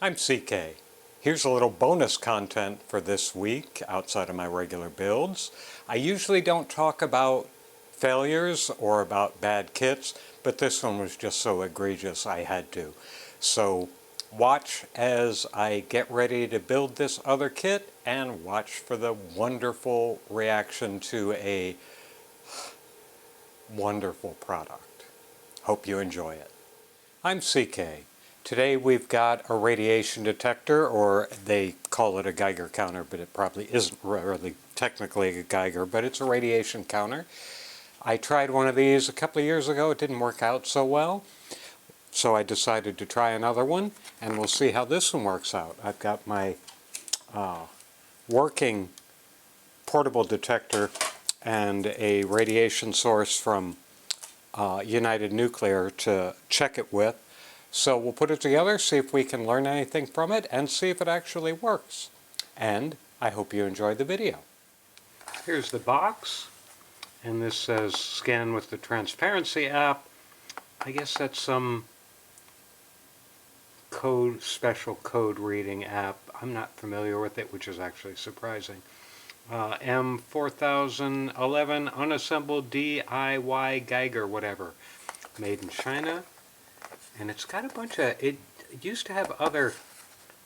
I'm CK. Here's a little bonus content for this week outside of my regular builds. I usually don't talk about failures or about bad kits, but this one was just so egregious I had to. So watch as I get ready to build this other kit and watch for the wonderful reaction to a wonderful product. Hope you enjoy it. I'm CK. Today we've got a radiation detector, or they call it a Geiger counter, but it probably isn't really technically a Geiger, but it's a radiation counter. I tried one of these a couple of years ago. It didn't work out so well, so I decided to try another one, and we'll see how this one works out. I've got my working portable detector and a radiation source from United Nuclear to check it with. So we'll put it together, see if we can learn anything from it, and see if it actually works. And I hope you enjoyed the video. Here's the box, and this says scan with the transparency app. I guess that's some code, special code reading app. I'm not familiar with it, which is actually surprising. M4011 unassembled DIY Geiger, whatever, made in China. And it's got a bunch of, it used to have other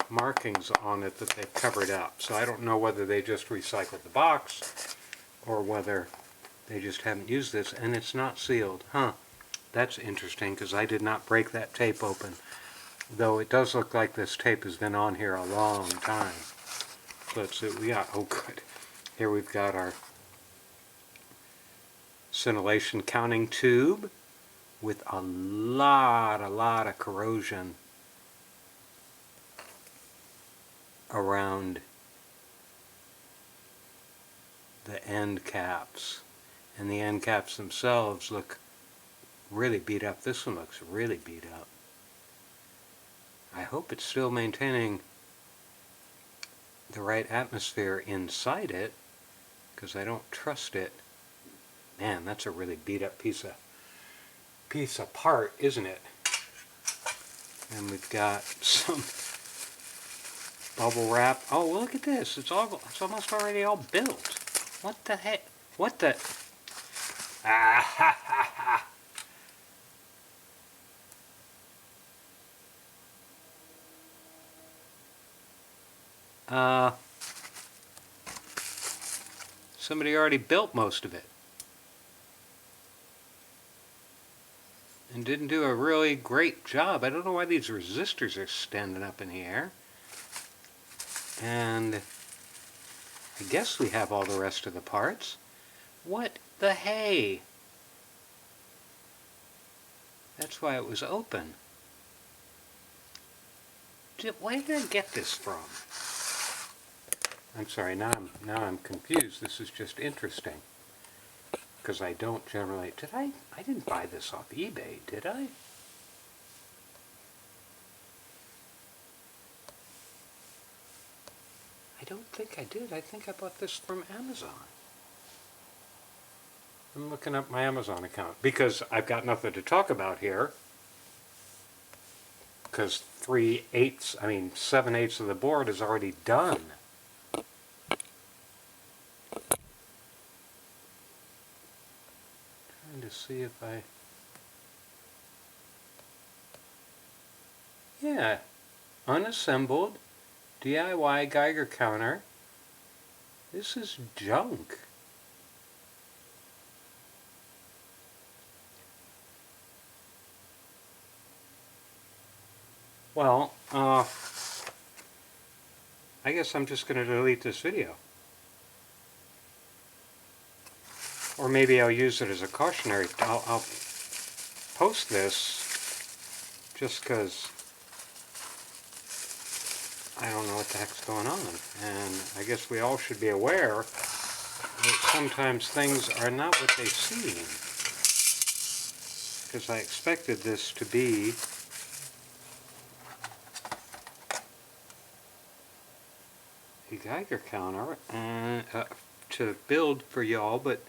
markings on it that they've covered up. So I don't know whether they just recycled the box or whether they just haven't used this. And it's not sealed. Huh. That's interesting because I did not break that tape open. Though it does look like this tape has been on here a long time. So let's see what we got. Oh good. Here we've got our scintillation counting tube with a lot of corrosion around the end caps. And the end caps themselves look really beat up. This one looks really beat up. I hope it's still maintaining the right atmosphere inside it, because I don't trust it. Man, that's a really beat up piece of part, isn't it? And we've got some bubble wrap. Oh, look at this. It's almost already all built. What the heck? What the? Ah ha ha ha. Somebody already built most of it. And didn't do a really great job. I don't know why these resistors are standing up in the air. And I guess we have all the rest of the parts. What the hey? That's why it was open. Where did I get this from? I'm sorry, now I'm confused. This is just interesting. Because I don't generally... I didn't buy this off eBay, did I? I don't think I did. I think I bought this from Amazon. I'm looking up my Amazon account because I've got nothing to talk about here. Because 7/8 of the board is already done. To see if yeah, unassembled DIY Geiger counter. This is junk. Well, I guess I'm just going to delete this video. Or maybe I'll use it as a cautionary. I'll post this just because I don't know what the heck's going on. And I guess we all should be aware that sometimes things are not what they seem. Because I expected this to be a Geiger counter to build for y'all, but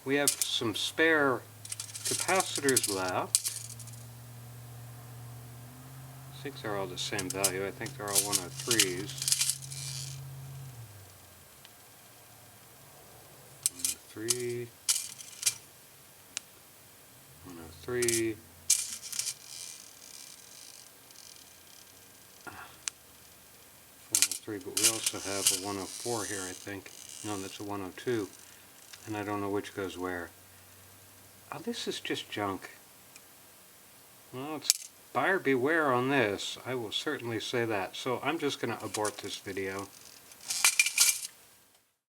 we have some spare capacitors left. I think they're all the same value. I think they're all 103s. 103, 103, 103, but we also have a 104 here, I think. No, that's a 102, and I don't know which goes where. Oh, this is just junk. Well, it's buyer beware on this. I will certainly say that. So I'm just going to abort this video.